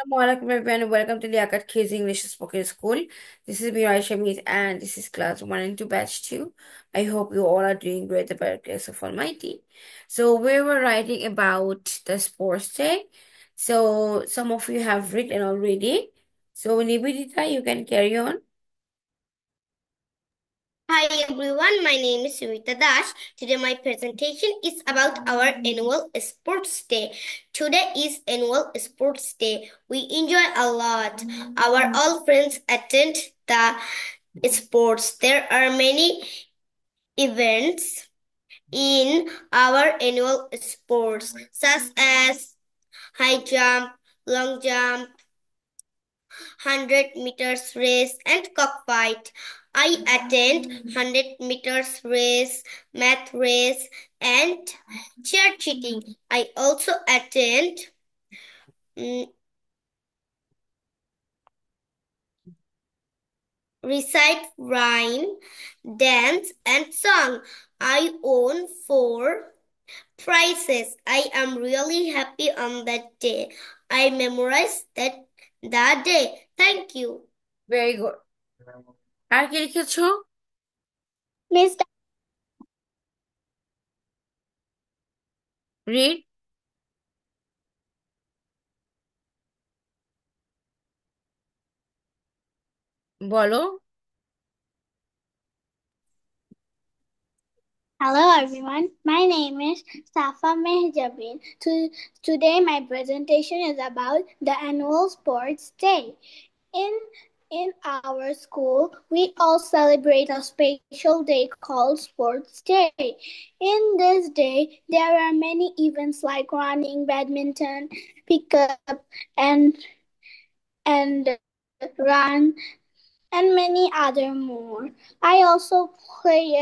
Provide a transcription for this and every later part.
Welcome everyone. Welcome to the Akat Kids English Spoken School. This is Mirai Shamit and this is class 1 and 2 batch 2. I hope you all are doing great by the grace of Almighty. So we were writing about the sports day. So some of you have written already. So Nivedita, you can carry on. Hi everyone, my name is Sumita Das. Today my presentation is about our annual sports day. Today is annual sports day. We enjoy a lot. Our all friends attend the sports. There are many events in our annual sports such as high jump, long jump, 100 meters race and cockfight. I attend 100 meters race, math race and chair cheating. I also attend mm, recite rhyme, dance and song. I won 4 prizes. I am really happy on that day. I memorized that day. Thank you. Very good. আর কি লিখেছো? Miss Read. বলো। Hello everyone, my name is Safa Mehjabin. Today my presentation is about the annual sports day. In in our school, we all celebrate a special day called Sports Day. In this day, there are many events like running, badminton, pickup, and and run and many other more. I also play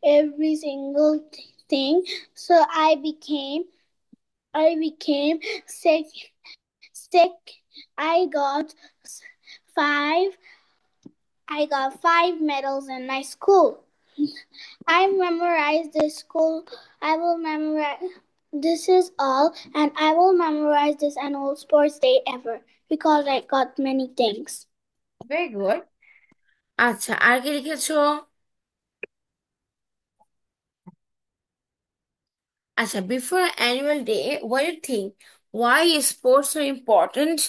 every single thing. So I became sick. Sick. I got five. I got 5 medals in my school. I memorized this school. I will memorize. This is all, and I will memorize this annual sports day ever because I got many things. Very good. আচ্ছা, আর কি লিখেছো? আচ্ছা, before annual day, what do you think? Why is sports so important?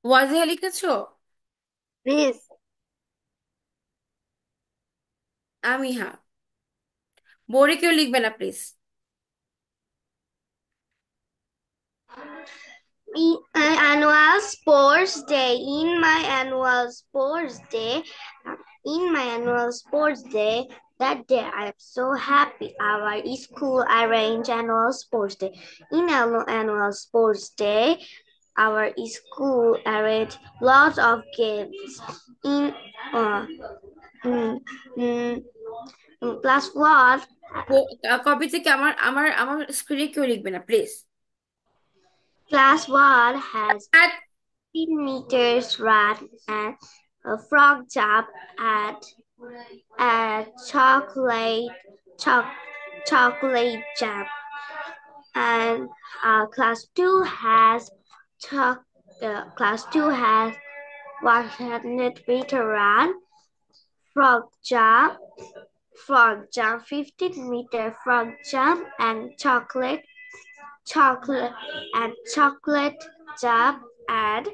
ওয়াজিয়া লিখেছো? Please. আমিহা, বোর্ডে কেউ লিখবে না please. Annual sports day. In my annual sports day, that day I am so happy. Our school arranged annual sports day. In annual sports day, our school arranged lots of games. In uh, mm, mm, class one, copy থেকে আমার আমার আমার স্ক্রিনে কেউ লিখবে না please. class one has 15 meters run and a frog jump and chocolate jump. And class two has class two has 100-meter run, frog jump, 15-meter frog jump, and chocolate jump, and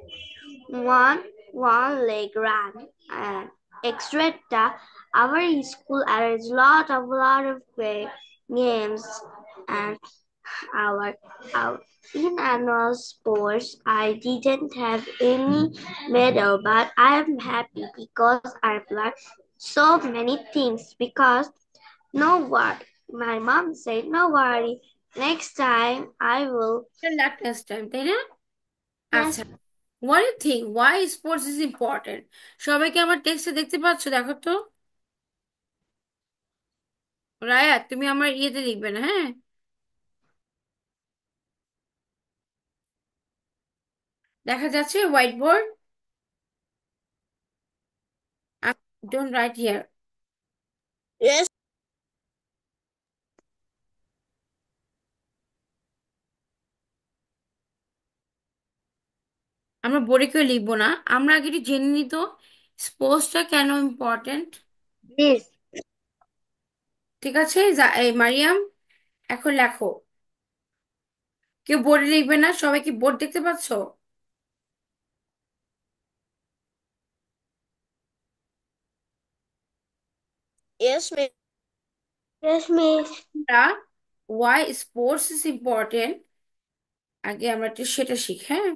one leg run. And extra, our school arranged lot of games. And our, our in annual sports I didn't have any medal, but I am happy because I learned so many things. Because no worry, my mom said no worry, next time I will. Last time, তাই না? Yes. আচ্ছা, what do you think? Why sports is important? সবাইকে আমার টেক্সটে দেখতে পাচ্ছ? দেখো তো। রায়া, তুমি আমার ইয়েতে লিখবে না, হ্যাঁ? দেখা যাচ্ছে white board? Don't write here. Yes. আমরা বোর্ডে কেউ লিখবো না, আমরা আগে একটু জেনে নিত স্পোর্টসটা কেন ইম্পর্টেন্ট। This. ঠিক আছে, এই মারিয়াম, এখন লেখো। কেউ বোর্ডে লিখবে না, সবাই কি বোর্ড দেখতে পাচ্ছো? Yes, miss. Yes, miss. আমরা ওয়াই স্পোর্টস ইজ ইম্পর্টেন্ট, আগে আমরা একটু সেটা শিখি, হ্যাঁ।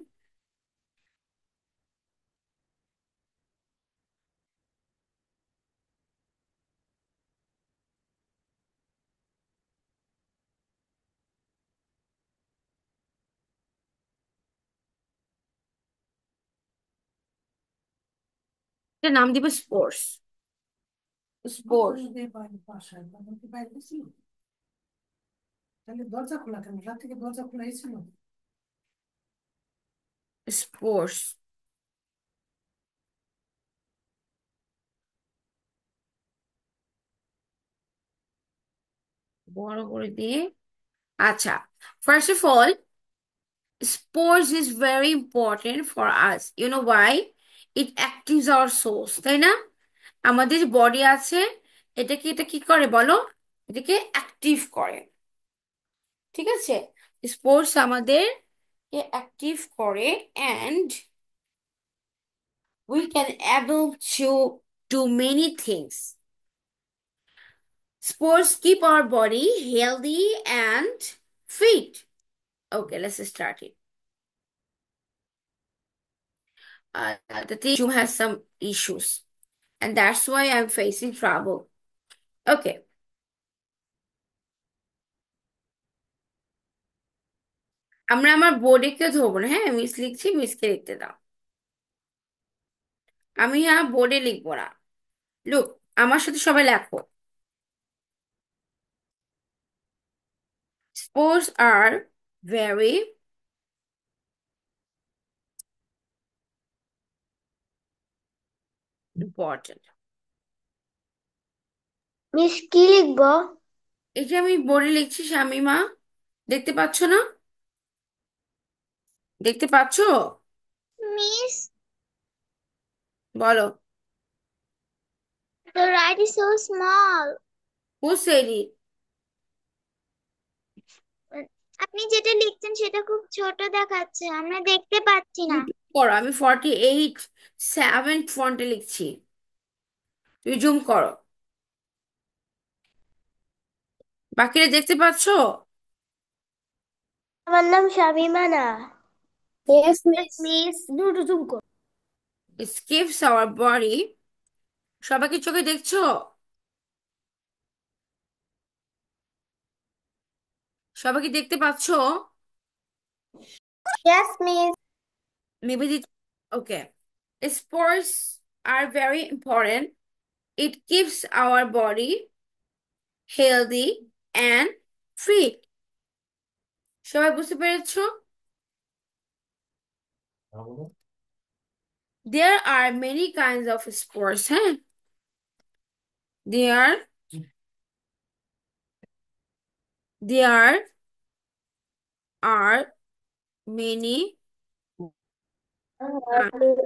এটা নাম দিবে স্পোর্টস। স্পোর্টস স্পোর্টস বড় করে দিয়ে। আচ্ছা, first of all, sports is very important for us. You know why? It actives our souls, তাই না? আমাদের বডি আছে, এটা কি করে বলো? এটাকে অ্যাক্টিভ করে। ঠিক আছে, স্পোর্টস আমাদের অ্যাক্টিভ করে, and we can able to do many things. Sports keep our body healthy and fit. Okay, let's start it. The thing has some issues, and that's why I'm facing trouble. Okay, আমরা আমার বোর্ডে কেউ ধরবো না, হ্যাঁ। Miss লিখছি, মিসকে লিখতে দাও। আমি হ্যাঁ বোর্ডে লিখবো না। লুক, আমার সাথে সবাই লেখো। Sports are very important. Miss কি লিখবো? এই যে আমি বোর্ডে লিখছি শামিমা, দেখতে পাচ্ছ না? দেখতে পাচ্ছো? মিস, বলো। the write is so small. Who said it? আপনি যেটা লিখছেন সেটা খুব ছোট দেখাচ্ছে, আমরা দেখতে পাচ্ছি না। করো, আমি 48 7 ফন্টে লিখছি, তুমি জুম করো। বাকিরা দেখতে পাচ্ছো? আমার নাম শামিমা না। Yes, miss. মিস দুটো জুম কর। It keeps our body, সবাইকে চোখে দেখছো? সবাইকে দেখতে পাচ্ছো? Yes, miss. Maybe the okay. Sports are very important. It keeps our body healthy and fit. সবাই বুঝতে পেরেছো? There are many kinds of sports, হ্যাঁ। There there are many kinds of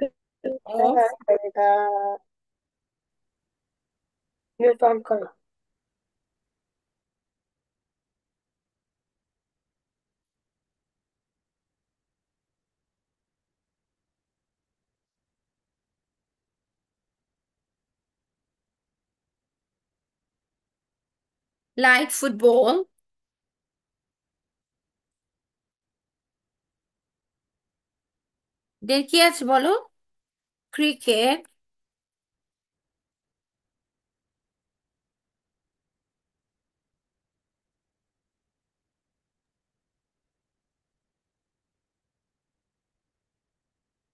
Mute on করো। like football. Then কি আছে বলো? Cricket,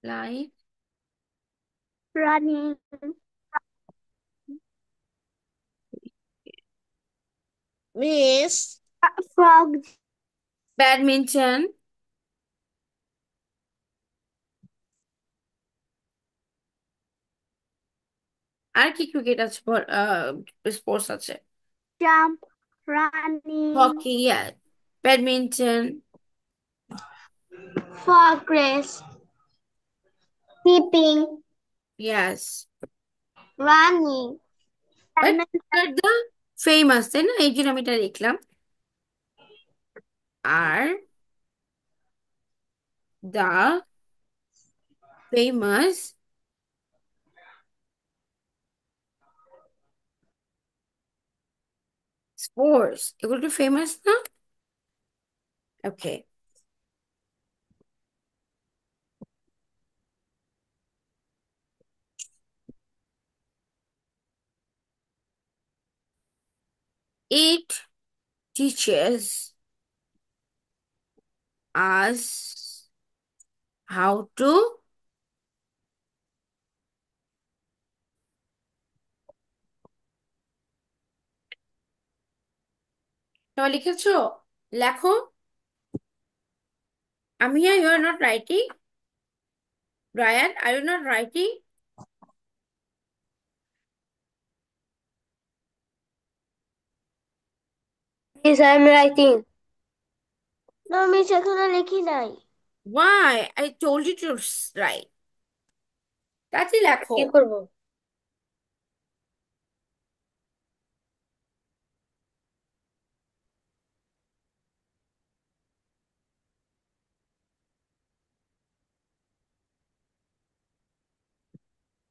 like Running, miss, frog, badminton, আর কি cricket আছে, স্পোর্টস আছে? jump, running, hockey, yeah, badminton, frog race, skipping, Yes. running, But badminton, are the famous, তাই না? এই জন্য আমি এটা লিখলাম। আর the famous sports, এগুলো তো ফেমাস না? ওকে। It teaches us how to সবাই লিখেছো? লেখো। Amia, you are not writing. Ryan, are you not writing? Yes, I am writing. No, miss এখনো লিখি নাই। Why? I told you to write. তাতে লেখো। কি করব?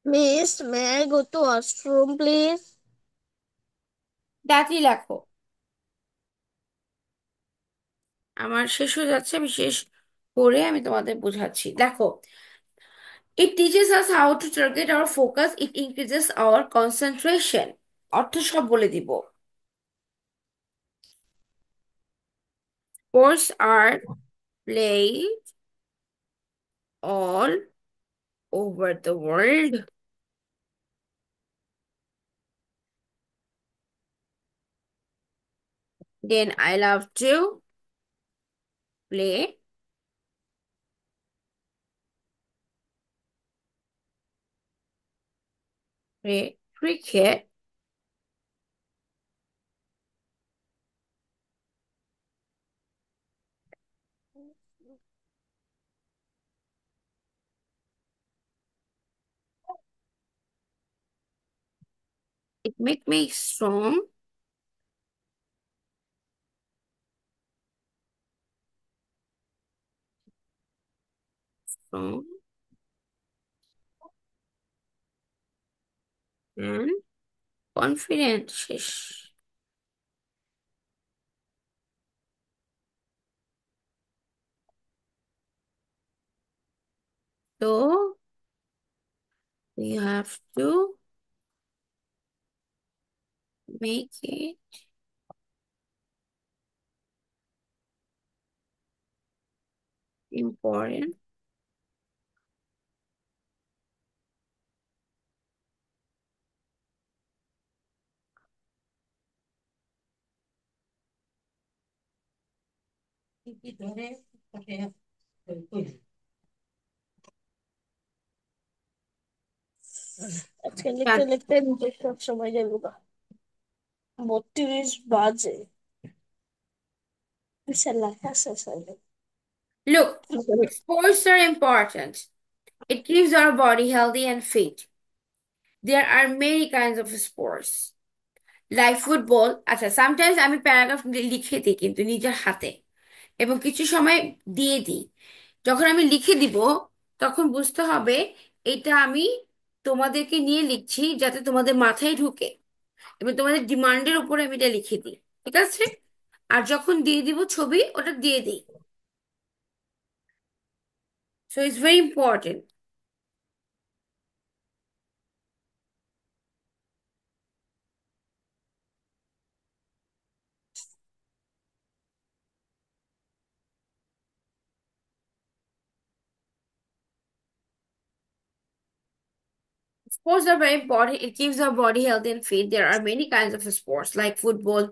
Miss, may I go to washroom, please? তাতে লেখো। আমার শেষ হয়ে যাচ্ছে, আমি শেষ করে আমি তোমাদের বোঝাচ্ছি। দেখো, it teaches us how to target our focus, it increases our concentration। অর্থ সব বলে দিব। Sports are played all over the world. Then I love to play cricket. It makes me strong, strong and confident। শেষ। So we have to make it important আজকে লিখতে that- লিখতে নিজের সব সময় যাবো না। 32 বাজে। কিসের লেখা শেষ হয়নি। look, sports are important. It keeps our body healthy and fit. There are many kinds of sports like football। আচ্ছা, sometimes আমি প্যারাগ্রাফ লিখে দিই কিন্তু নিজের হাতে, এবং কিছু সময় দিয়ে দিই। যখন আমি লিখে দিব তখন বুঝতে হবে এটা আমি তোমাদেরকে নিয়ে লিখছি, যাতে তোমাদের মাথায় ঢুকে এবং তোমাদের ডিমান্ডের উপরে আমি এটা লিখে দিই। ঠিক আছে? আর যখন দিয়ে দিব ছবি, ওটা দিয়ে দিই। So it's very important. Sports are very important. It keeps our body healthy and fit. There are many kinds of sports like football,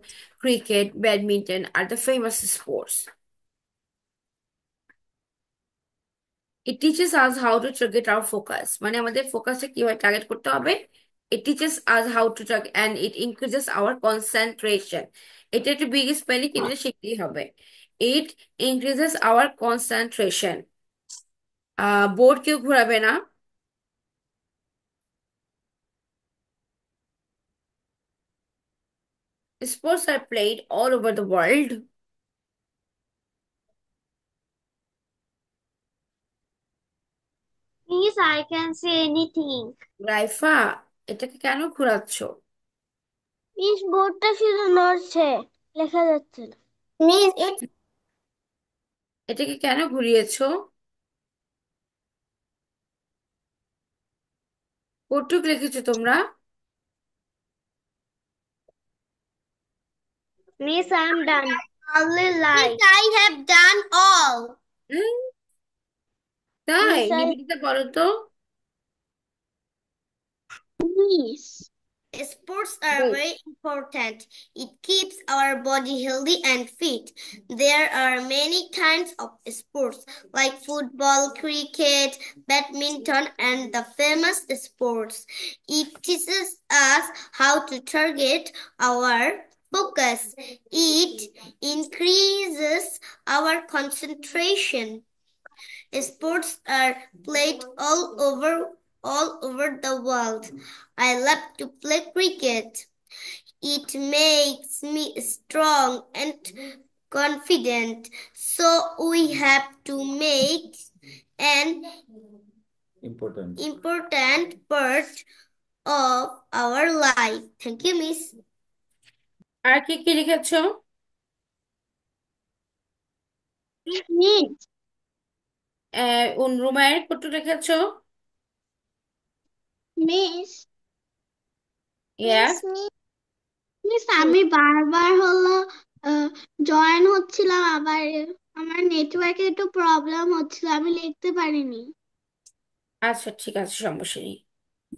cricket, badminton are the famous sports. It teaches us how to target our focus, মানে আমাদের ফোকাসে কিভাবে target করতে হবে। It teaches us how to target and it increases our concentration। এটা একটু big spelling, এটা শিখতেই হবে। It increases our concentration। Board কেউ ঘোরাবে না। Sports are played all over the world. Miss, I can say anything. Raifa, এটাকে কেন ঘোরাচ্ছ? মিস, বোর্ডটা শুধু নড়ছে, লেখা যাচ্ছে না। মিস, এটাকে কেন ঘুরিয়েছো? কতটুক লিখেছো তোমরা? Miss, I am done. Only Miss, light. I have done all. হুম, তাই? Miss, নিবেদিতা বলো তো। Miss. Sports are Wait. very important. It keeps our body healthy and fit. There are many kinds of sports like football, cricket, badminton, and the famous sports. It teaches us how to target our focus. It increases our concentration. Sports are played all over the world. I love to play cricket. It makes me strong and confident. So we have to make an important part of our life. Thank you, Miss. আর কি কি লিখেছো? Miss. রুমায়ের কতটুক লিখেছো? Miss, yes. Miss, আমি বারবার হলো join হচ্ছিলাম, আবার আমার নেটওয়ার্কে একটু প্রবলেম হচ্ছিল, আমি লিখতে পারিনি। আচ্ছা, ঠিক আছে, সমস্যা নেই।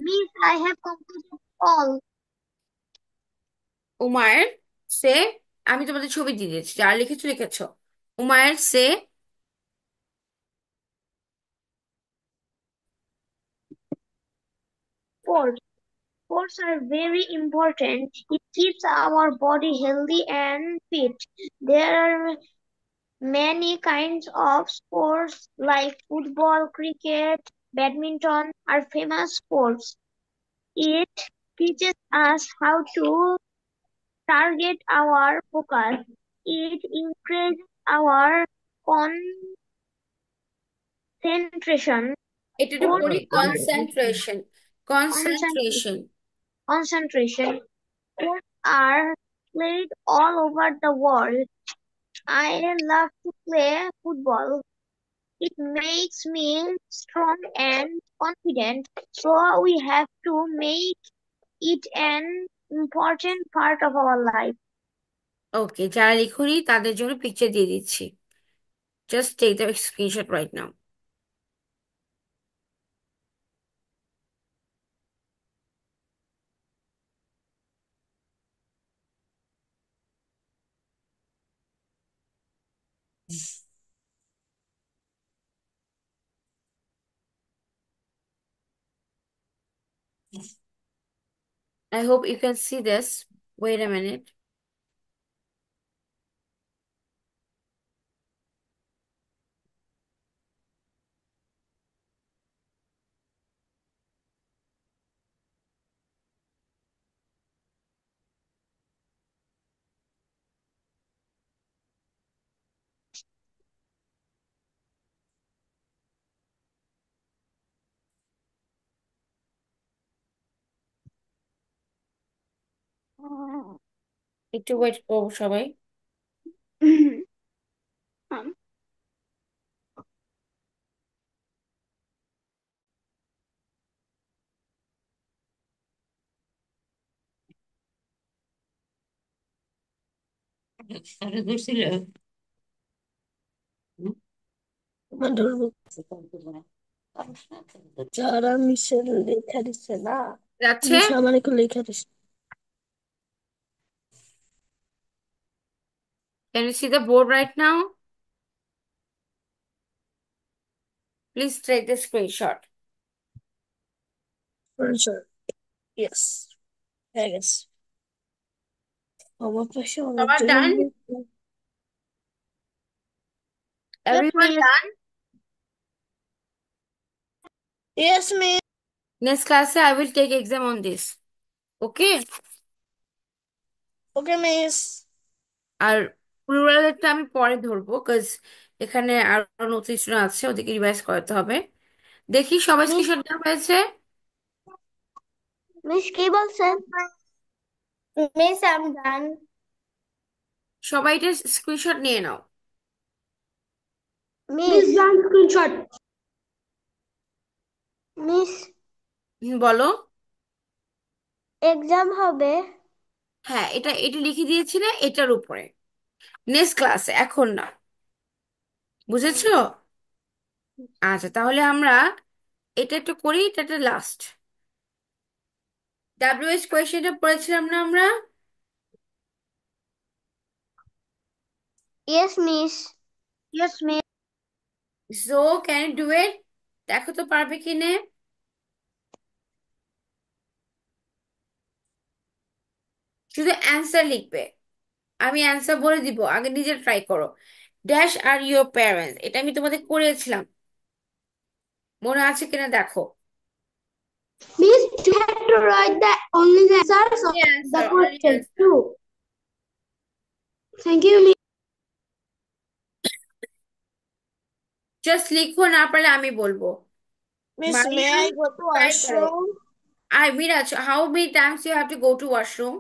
Miss, I have completed all. Umair সে, আমি তোমাদের ছবি দিয়ে দিয়েছি, যা লিখেছো লিখেছো। উমায়ের সে। Sports. Sports are very important. It keeps our body healthy and fit. There are many kinds of sports like football, cricket, badminton are famous sports. It teaches us how to target our focus. It increases our concentration. এটা একটু Sports পড়ি, are concentration. concentration. Concentration. Concentration. Sports are played all over the world. I love to play football. It makes me strong and confident. So we have to make it an important part of our life. Okay, যারা লিখুনি তাদের জন্য picture দিয়ে দিচ্ছি। Just take the screenshot right now. I hope you can see this. Wait a minute. একটু wait করবো সবাই। যারা মিশেল লেখা দিচ্ছে না, যাচ্ছে। মিশ আমার একটু লেখা দিচ্ছে। Can you see the board right now? Please take the screenshot. Sure. Yes, I guess. আমার পাশে সবার অনেকজন। done? Everyone done? Yes, ma'am. Next class I will take exam on this. Okay? Okay miss. আর প্লুরালেরটা আমি পরে ধরবো, cause এখানে আরো নতুন স্টুডেন্ট আছে, ওদেরকে রিভাইজ করাতে হবে। দেখি সবাই মিস স্ক্রিনশট দেওয়া হয়েছে? মিস কি বলছেন? Miss I am done. সবাই এটা স্ক্রিনশট নিয়ে নাও। মিস ডান স্ক্রিনশট। মিস বলো। এক্সাম হবে। হ্যাঁ, এটা এটা লিখে দিয়েছিলে এটার উপরে, নেক্সট ক্লাসে, এখন না। বুঝেছো? আচ্ছা, তাহলে আমরা এটা একটু করি, এটা একটা লাস্ট। ডাব্লিউএইচ কোয়েশ্চেনটা পড়েছিলাম না আমরা? Yes miss. Yes miss. So can you do it? দেখো তো পারবে কি নে। শুধু অ্যান্সার লিখবে, আমি অ্যান্সার বলে দিব, আগে নিজে ট্রাই করো। ড্যাশ আর ইউর প্যারেন্টস, এটা আমি তোমাদের করিয়েছিলাম, মনে আছে কিনা দেখো। Miss, you have to write the only the answers of the answer, only question answer. too. Thank you, Miss. Just লিখো, না পারলে আমি বলবো। Miss, may Mariam, I go to try করো। washroom? আর Miraj, how many times you have to go to washroom?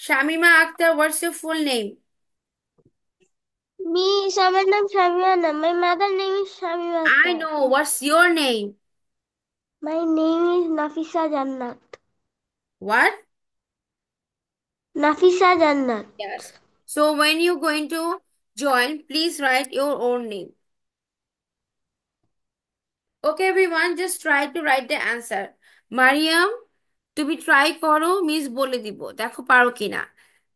Shamima Akhtar, what's your full name? Miss, আমার নাম Shamiana. My mother name is Shamima I Akhtar. No, what's your name? My name is Nafisa Jannat. What? Nafisa Jannat. Yes. So when you going to join, please write your own name. Okay, everyone, just try to write the answer. Mariam, তুমি try করো, miss বলে দিব, দেখো পারো কিনা।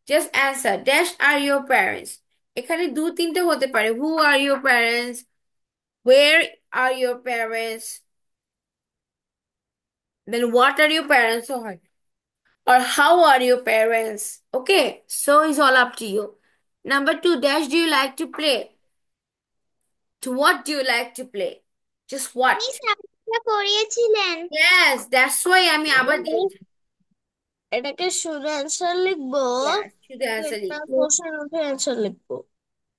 Just answer, dash are your parents. এখানে দু তিনটে হতে পারে, who are your parents, where are your parents, then what are your parents হয়, or how are your parents? Okay, so it's all up to you. Number two, dash, do you like to play? To what do you like to play? Just Miss, what? আপনি এটা করিয়েছিলেন। Yes, that's why আমি আবার দিয়েছি। এটাকে শুধু answer লিখবো Yes, শুধু অ্যান্সার একটা লিখবো, কোশ্চেন উঠে অ্যান্সার লিখবো?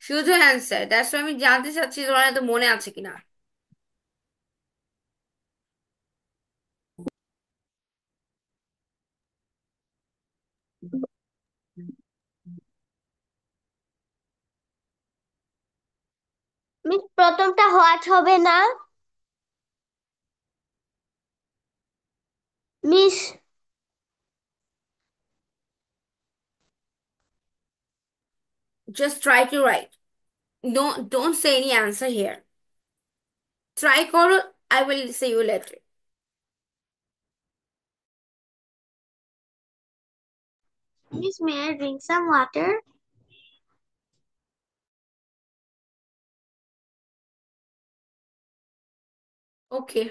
শুধু অ্যান্সার। দ্যাটস আমি জানতে চাচ্ছি তোমার এত মনে আছে কিনা। মিস প্রথমটা হোয়াট হবে না? Miss Just try to write. Don't say any answer here. Try করো, I will see you later. Miss, may I drink some water? Okay.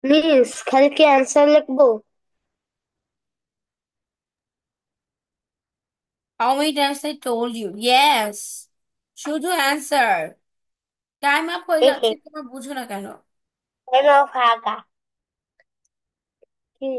Miss খালি কি অ্যান্সার লিখবো? How many times I told you? Yes. শুধু answer. Time up হয়ে যাচ্ছে, তোমার বুঝো না কেন? Hello, ফাঁকা কি?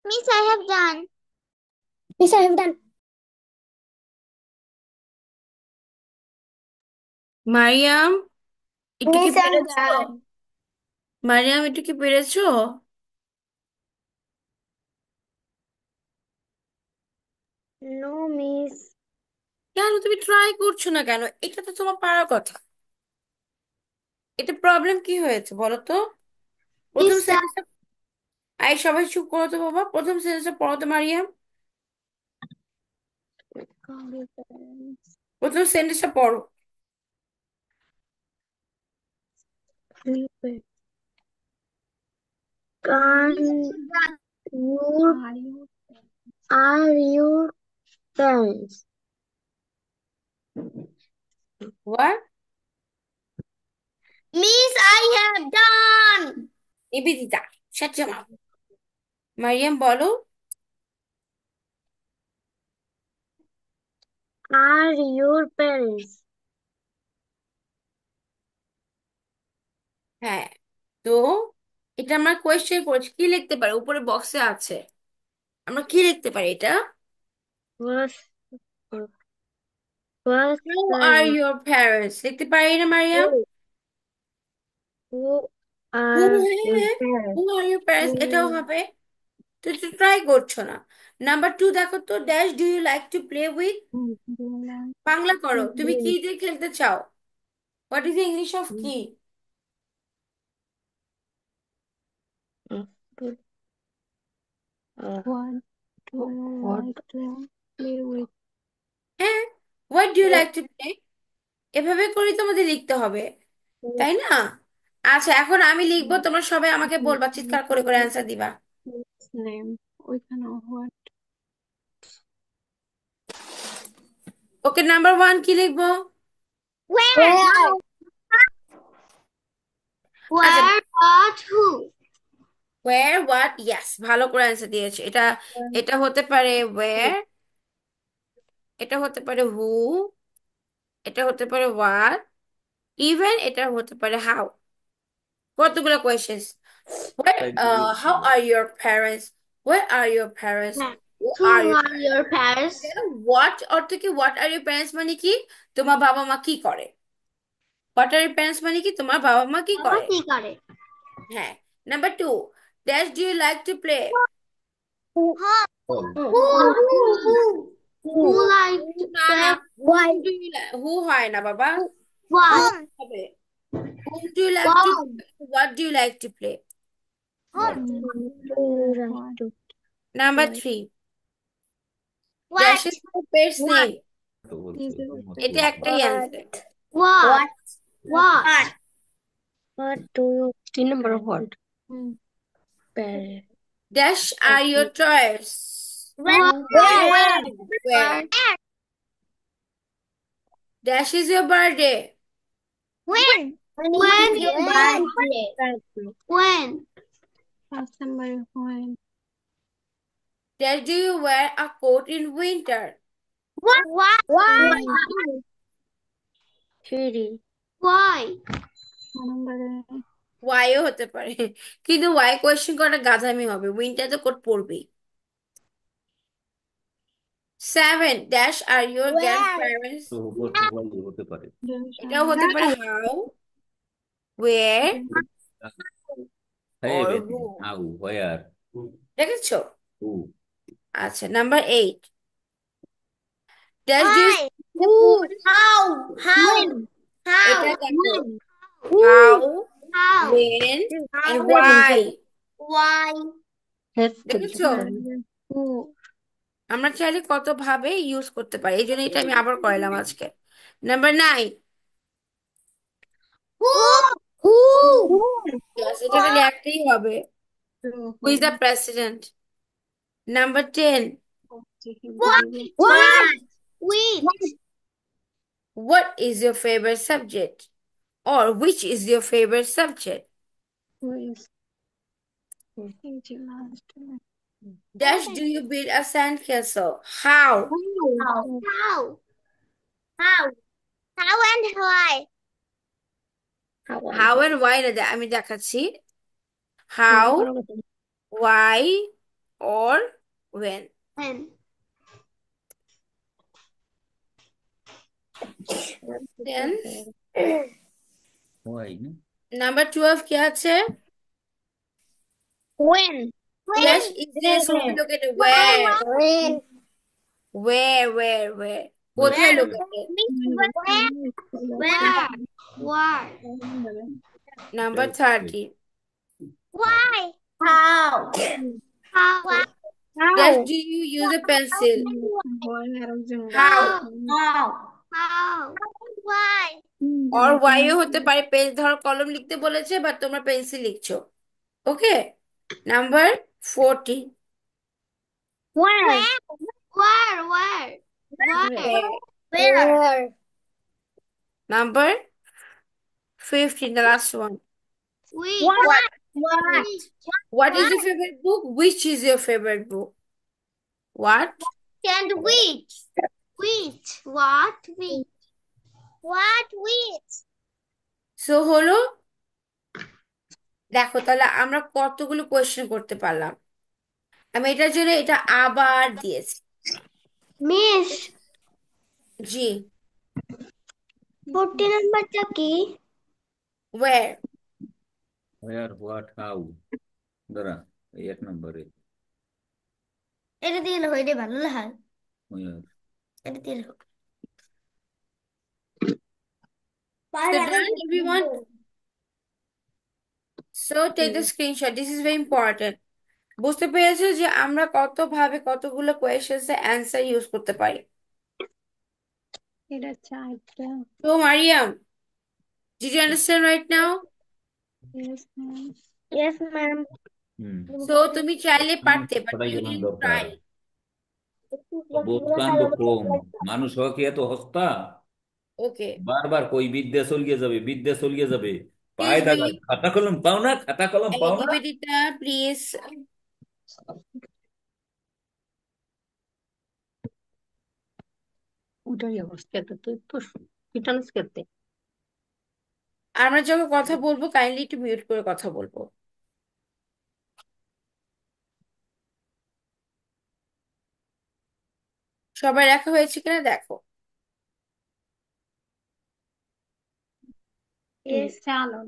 Miss, I have done. Miss, I have done. Mariam, একটু কি Miss, I'm পেরেছো? done. মারিয়াম, একটু কি পেরেছো? No, Miss. কেন তুমি ট্রাই করছো না কেন? এটা তো তোমার পারার কথা। এটা প্রবলেম কি হয়েছে বলো তো? প্রথম Miss, সেন্টেন্সটা, আই সবাই চুপ করো তো বাবা, প্রথম সেন্টেন্সটা পড়ো তো মারিয়াম। প্রথম সেন্টেন্সটা পড়ো। can you are your parents? What? Miss, I have done. Nivedita, shut your mouth. Mariam বলো। Are your parents? হ্যাঁ, তো এটা আমরা কোয়েশ্চেন করছি, কি লিখতে পারি? উপরে বক্সে আছে, আমরা কি লিখতে পারি এটা? What? What Who are are your parents লিখতে পারি না Mariam? you? Who who, are your হ্যাঁ, parents? who are your parents এটাও Who হবে। তো একটু ট্রাই করছো না। নাম্বার টু দেখো তো, dash do you like to play with. do you like Bangla করো, to তুমি কি play? দিয়ে খেলতে চাও? What is the English of কি? What do you like to play with? হ্যাঁ, what do you like to play, এভাবে করেই তোমাদের লিখতে হবে, তাই না? আচ্ছা, এখন আমি লিখবো, তোমরা সবাই আমাকে বলবা, চিৎকার করে করে অ্যান্সার দিবা। What's name? We can know what. Okay, number one কি লিখবো? Where? আচ্ছা, Where? What? Who? Where what, yes, ভালো করে অ্যান্সার দিয়েছে। এটা এটা হতে পারে ওয়্যার, এটা হতে পারে হু, এটা হতে পারে হোয়াট, ইভেন এটা হতে পারে হাউ। কতগুলো questions? How are your parents, where are your parents, who are Who your are your parents? What অর্থ কি? হোয়াট আর ইয়োর প্যারেন্টস মানে কি? তোমার বাবা মা কি করে? হোয়াট আর ইয়োর প্যারেন্টস মানে কি? তোমার বাবা মা কি বাবা করে? কি করে? হ্যাঁ। Number two, dash do you like to play. Who? Who, who, who, who, Who like who to না না, play? Hmm Why? Do you who হয় না বাবা, হু Why? হবে। Whom do you like to Why? what do you like to play? Right to Number play. three, What? dash is your pet's What? name. Is it এটা একটাই answer. what? What? What do you see number what? Where? Dash are your toys. Where? Where? Dash is your birthday. When? When? Your birthday. When? Ask somebody when. Dash do you wear a coat in winter? What? Why? Three. Why? Why ও হতে পারে, কিন্তু why question করাটা গাধামি হবে, winter তো coat পরবি। Seven, dash are your grandparents. হতে পারে। এটাও হতে পারে how, where হ্যাঁ, or বেশি। who। হাউ, হোয়ার, দেখেছো? হু। আচ্ছা, number eight, dash do you Why? food? How? How? এটা How? দেখো, Who? how, How? when and How? why। Why? দেখেছো? Who? আমরা চাইলে কত ভাবে ইউজ করতে পারি, এই জন্য এটা আমি আবার করালাম আজকে। Number nine, Who? এটা খালি একটাই হবে, who is the president. Number ten, What? What? Which? what is your favorite subject, or which is your favorite subject? Dash do you build a sandcastle? How? How? How? How? How and why? How and why না, আমি দেখাচ্ছি। How, why, or when? When? Then Why? No? number 12 কি আছে? When? Yes, When? easy. So we located where? When? Where? কোথায় Where? located? Where? Where? Number Correct. 13. Why? How? How? Yes, do you use a pencil? How? How? How? Why? Or why ও হতে পারে, page ধর কলম লিখতে বলেছে but তোমরা pencil লিখছো। ওকে, number 14। Where? Where? Where? Number 15, the last one. What is your favorite book? Which is your favorite book? What? And which? Which? What? Which? What? Which? So হলো, দেখো তাহলে আমরা কতগুলো কোয়েশ্চেন করতে পারলাম। আমি এটার জন্য এটা আবার দিয়েছি। Miss, জি, 40 নাম্বারটা কি? where? Where, what, how? দাঁড়া, এই 1 নম্বরে। এটা দিয়ে লেখো, এটা ভালো লেখা। Where? এটা দিয়ে লেখো। So done, everyone? So take the screenshot. This is very important. বুঝতে পেরেছো যে আমরা কত ভাবে কতগুলো কোয়েশ্চেন্স এর অ্যান্সার ইউজ করতে পারি। এটা চারটা। So Mariam, did you understand right now? Yes, ma'am. Yes, ma'am. Hmm. So তুমি চাইলে পারতে, but পড়াই you জানার didn't দরকার। try. বোধকাণ্ড ক্রম, মানুষ হওয়া কি এত হস্তা? Okay. বারবার কই বিদ্যা চলিয়ে যাবে, বিদ্যা চলিয়ে যাবে, পায়ে Excuse দাগায়, me. খাতা কলম পাও না, খাতা কলম এই পাও না। নিবেদিতা, প্লিজ। ওটাই অবস্থা, তো তুই তো টিটানাস খেতে। আমরা যখন কথা বলবো কাইন্ডলি একটু মিউট করে কথা বলবো। সবাই রাখা হয়েছে কিনা দেখো। Yes. চালো।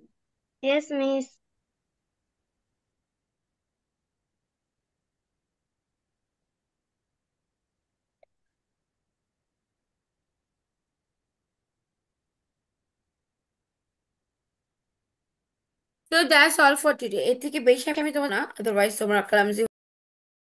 Yes, miss. So that's all for today. এর থেকে বেশি আমি তোমার না, আদারওয়াইজ তোমরা ক্লামজি